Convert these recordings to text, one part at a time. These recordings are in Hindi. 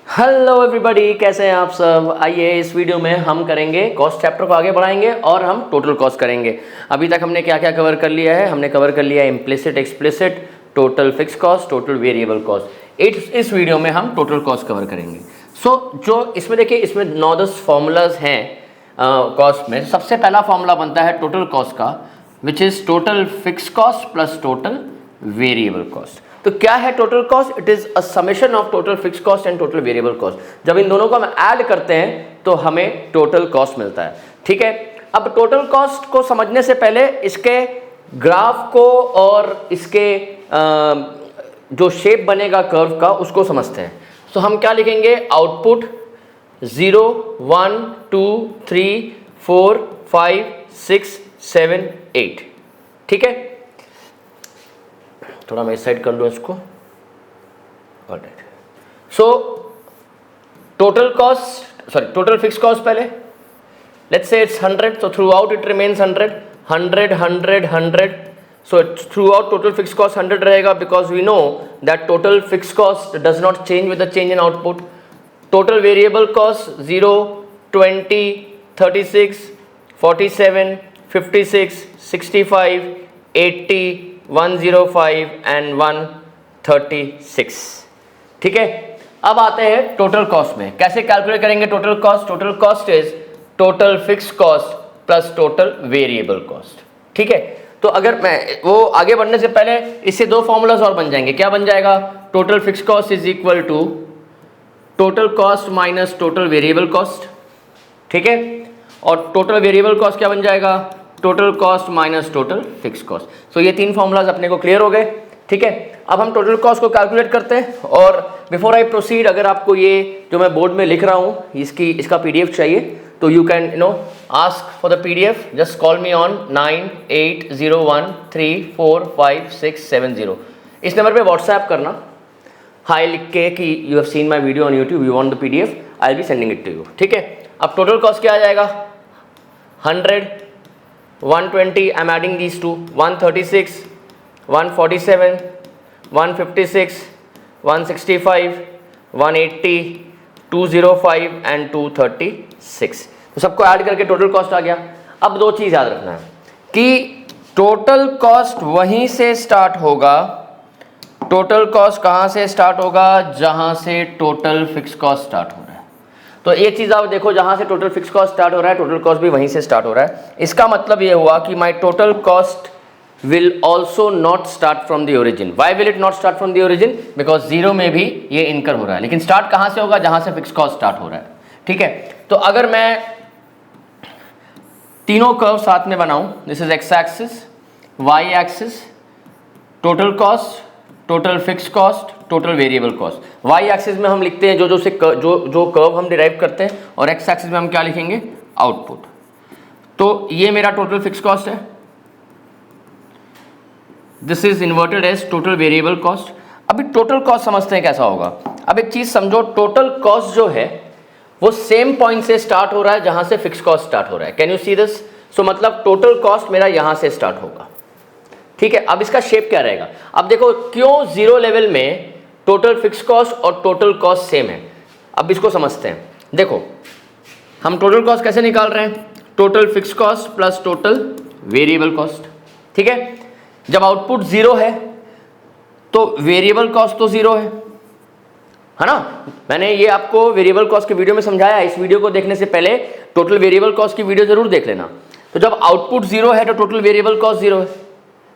हेलो एवरीबॉडी, कैसे हैं आप सब। आइए इस वीडियो में हम करेंगे कॉस्ट चैप्टर को आगे बढ़ाएंगे और हम टोटल कॉस्ट करेंगे। अभी तक हमने क्या क्या कवर कर लिया है। हमने कवर कर लिया है implicit, explicit, total fix cost, total variable cost. इस वीडियो में हम टोटल कॉस्ट कवर करेंगे। जो इसमें देखिए, इसमें 9-10 फॉर्मूलाज हैं कॉस्ट में। सबसे पहला फॉर्मूला बनता है टोटल कॉस्ट का, which is total fix cost plus total variable cost. तो क्या है total cost? It is a summation of total fix cost and total variable cost. जब इन दोनों को हम ऐड करते हैं तो हमें टोटल कॉस्ट मिलता है। ठीक है, अब टोटल कॉस्ट को समझने से पहले इसके ग्राफ को और इसके जो शेप बनेगा कर्व का उसको समझते हैं। तो हम क्या लिखेंगे? आउटपुट 0 1 2 3 4 5 6 7 8। ठीक है, थोड़ा मैं इस साइड कर लूँ इसको। Alright, so total cost, sorry total fix cost पहले let's say it's 100, so throughout it remains 100 100 100 100, so throughout total fixed cost 100 रहेगा, because we know that total fixed cost does not change with the change in output. Total variable cost 0 20 36 47 56 65 80 105 and 136। ठीक है, अब आते हैं टोटल कॉस्ट में। कैसे कैलकुलेट करेंगे total cost? Total cost is total fix cost plus total variable cost. ठीक है, तो अगर मैं वो आगे बढ़ने से पहले इससे दो फॉर्मूलाज और बन जाएंगे। क्या बन जाएगा? Total fix cost is equal to total cost minus total variable cost. ठीक है, और टोटल वेरिएबल कॉस्ट क्या बन जाएगा? Total cost minus total fix cost. So ये तीन फॉर्मूलाज अपने को क्लियर हो गए। ठीक है, अब हम टोटल कॉस्ट को कैलकुलेट करते हैं। और बिफोर आई प्रोसीड, अगर आपको ये जो मैं बोर्ड में लिख रहा हूँ इसका पीडीएफ चाहिए तो you can ask for the PDF. Just call me on 9801345670। इस नंबर पे व्हाट्सएप करना, हाई लिख के कि you have seen my video on YouTube, you want the PDF, I will be sending it to you. ठीक है, अब टोटल कॉस्ट क्या आ जाएगा? 100 120, I am adding these two, 136 147 156 165 180 205 and 236। तो सबको ऐड करके टोटल कॉस्ट आ गया। अब दो चीज़ याद रखना है कि टोटल कॉस्ट वहीं से स्टार्ट होगा। टोटल कॉस्ट कहाँ से स्टार्ट होगा? जहाँ से टोटल फिक्स कॉस्ट स्टार्ट हो रहा है। तो एक चीज़ आप देखो, जहाँ से टोटल फिक्स कॉस्ट स्टार्ट हो रहा है टोटल कॉस्ट भी वहीं से स्टार्ट हो रहा है। इसका मतलब ये हुआ कि माई total cost will also not start from the origin. Why will it not start from the origin? Because zero में भी ये इनकर हो रहा है, लेकिन स्टार्ट कहाँ से होगा? जहाँ से फिक्स कॉस्ट स्टार्ट हो रहा है। ठीक है, तो अगर मैं तीनों कर्व साथ में बनाऊं, this is X axis, Y axis, total cost, total fix cost, total variable cost. Y axis में हम लिखते हैं जो कर्व हम डिराइव करते हैं, और एक्स एक्सिस में हम क्या लिखेंगे? आउटपुट। तो ये मेरा टोटल फिक्स कॉस्ट है, this is inverted as total variable cost. अभी टोटल कॉस्ट समझते हैं कैसा होगा। अब एक चीज समझो, टोटल कॉस्ट जो है वो सेम पॉइंट से स्टार्ट हो रहा है जहां से फिक्स कॉस्ट स्टार्ट हो रहा है। Can you see this? So मतलब टोटल कॉस्ट मेरा यहां से स्टार्ट होगा। ठीक है, अब इसका शेप क्या रहेगा? अब देखो, क्यों जीरो लेवल में टोटल फिक्स कॉस्ट और टोटल कॉस्ट सेम है। अब इसको समझते हैं। देखो, हम टोटल कॉस्ट कैसे निकाल रहे हैं? Total fix cost plus total variable cost. ठीक है, जब आउटपुट जीरो है तो वेरिएबल कॉस्ट तो जीरो है ना। मैंने ये आपको वेरिएबल कॉस्ट के वीडियो में समझाया है। इस वीडियो को देखने से पहले टोटल वेरिएबल कॉस्ट की वीडियो जरूर देख लेना। तो जब आउटपुट जीरो है तो टोटल वेरिएबल कॉस्ट जीरो है।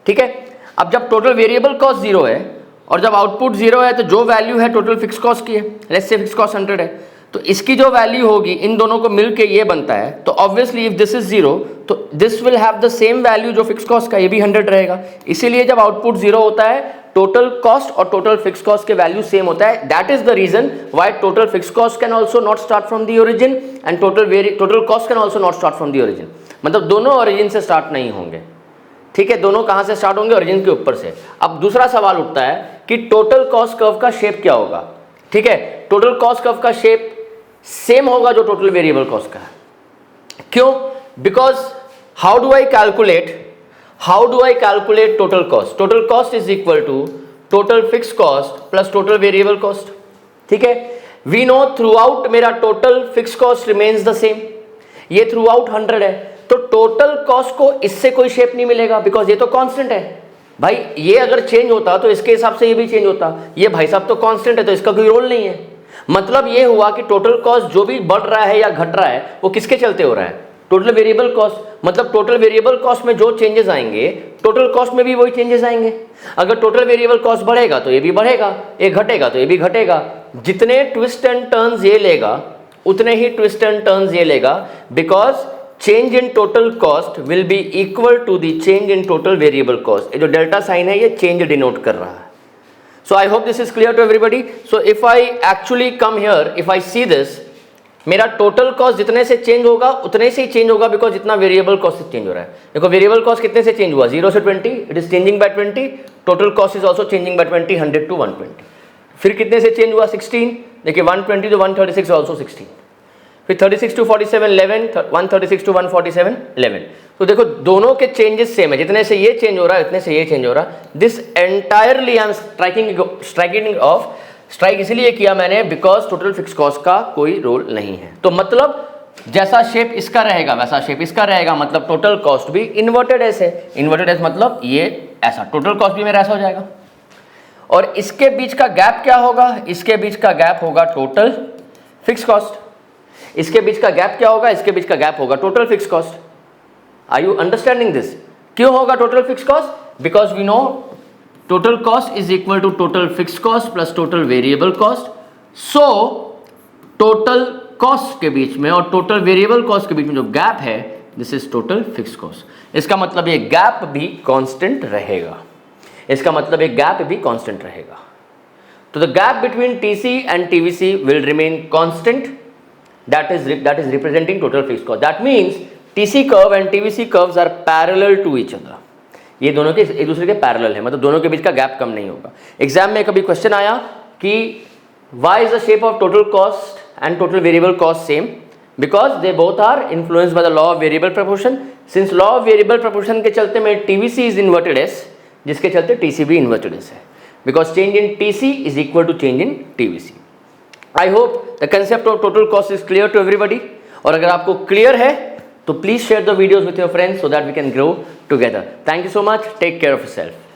ठीक है, अब जब टोटल वेरिएबल कॉस्ट जीरो है और जब आउटपुट जीरो है तो जो वैल्यू है टोटल फिक्स कॉस्ट की है। लेट्स से फिक्स कॉस्ट 100 है, तो इसकी जो वैल्यू होगी इन दोनों को मिलके ये बनता है। तो obviously if this is zero तो this will have the same value जो फिक्स कॉस्ट का, ये भी 100 रहेगा। इसीलिए जब आउटपुट जीरो होता है टोटल कॉस्ट और टोटल फिक्स कॉस्ट के वैल्यू सेम होता है। That is the reason why total fix cost can also not start from the origin and total cost can also not start from the origin. मतलब दोनों ओरिजिन से स्टार्ट नहीं होंगे। ठीक है, दोनों कहां से स्टार्ट होंगे? ओरिजिन के ऊपर से। अब दूसरा सवाल उठता है कि टोटल कॉस्ट कर्व का शेप क्या होगा। ठीक है, टोटल कॉस्ट कर्व का शेप सेम होगा जो टोटल वेरिएबल कॉस्ट का है। क्यों? Because how do I calculate total cost? Total cost is equal to total fix cost plus total variable cost. ठीक है, वी नो थ्रू आउट मेरा total fix cost remains the same, ये थ्रू आउट 100 है, तो टोटल कॉस्ट को इससे कोई शेप नहीं मिलेगा बिकॉज ये तो कांस्टेंट है। भाई ये अगर चेंज होता तो इसके हिसाब से ये भी चेंज होता, ये भाई साहब तो कांस्टेंट है तो इसका कोई रोल नहीं है। मतलब ये हुआ कि टोटल कॉस्ट जो भी बढ़ रहा है या घट रहा है वो किसके चलते हो रहा है, टोटल वेरिएबल कॉस्ट। मतलब टोटल वेरिएबल कॉस्ट में जो चेंजेस आएंगे टोटल कॉस्ट में भी वही चेंजेस आएंगे। अगर टोटल वेरिएबल कॉस्ट बढ़ेगा तो ये भी बढ़ेगा, ये घटेगा तो ये भी घटेगा। जितने ट्विस्ट एंड टर्न्स ये लेगा उतने ही ट्विस्ट एंड टर्न्स ये लेगा, because change in total cost will be equal to the change in total variable cost. ये जो डेल्टा साइन है ये चेंज डिनोट कर रहा है। So I hope this is clear to everybody. So if I actually come here, if I see this, मेरा टोटल कॉस्ट जितने से चेंज होगा उतने से ही चेंज होगा बिकॉज जितना वेरिएबल कॉस्ट से चेंज हो रहा है। देखो वेरिएबल कॉस्ट कितने से चेंज हुआ, 0 से 20, it is changing by 20, total cost is also changing by 20, 100 to 120। फिर कितने से चेंज हुआ, 16, देखिए 120 to 136 ऑल्सो 16, फिर 36 to 47 11, 136 to 147 11। तो देखो दोनों के चेंजेस सेम है, जितने से ये चेंज हो रहा है उतने से ये चेंज हो रहा है। This entirely I am strike इसलिए किया मैंने बिकॉज टोटल फिक्स कॉस्ट का कोई रोल नहीं है। तो मतलब जैसा शेप इसका रहेगा वैसा शेप इसका रहेगा, मतलब टोटल कॉस्ट भी इन्वर्टेड एस है। इन्वर्टेड एस मतलब ये ऐसा, टोटल कॉस्ट भी मेरा ऐसा हो जाएगा। और इसके बीच का गैप क्या होगा, इसके बीच का गैप होगा टोटल फिक्स कॉस्ट। इसके बीच का गैप क्या होगा, इसके बीच का गैप होगा total fix cost. Are you understanding this? क्यों होगा total fix cost? Because we know total cost is equal to total fix cost plus total variable cost. So total cost के बीच में और टोटल वेरिएबल कॉस्ट के बीच में जो गैप है this is total fix cost. इसका मतलब ये गैप भी कांस्टेंट रहेगा, इसका मतलब ये गैप भी कांस्टेंट रहेगा। तो the gap between TC and TVC will remain constant, that is representing total fixed cost. That means TC curve and TVC curves are parallel to each other. ये दोनों के एक दूसरे के पैरेलल है, मतलब दोनों के बीच का गैप कम नहीं होगा। एग्जाम में कभी क्वेश्चन आया कि why is the shape of total cost and total variable cost same? Because they both are influenced by the law of variable proportion. Since law of variable proportion के चलते में TVC is inverted S, जिसके चलते TC भी inverted S है, because change in TC is equal to change in TVC. I hope the concept of total cost is clear to everybody. और अगर आपको clear है तो please share the videos with your friends so that we can grow together. Thank you so much. Take care of yourself.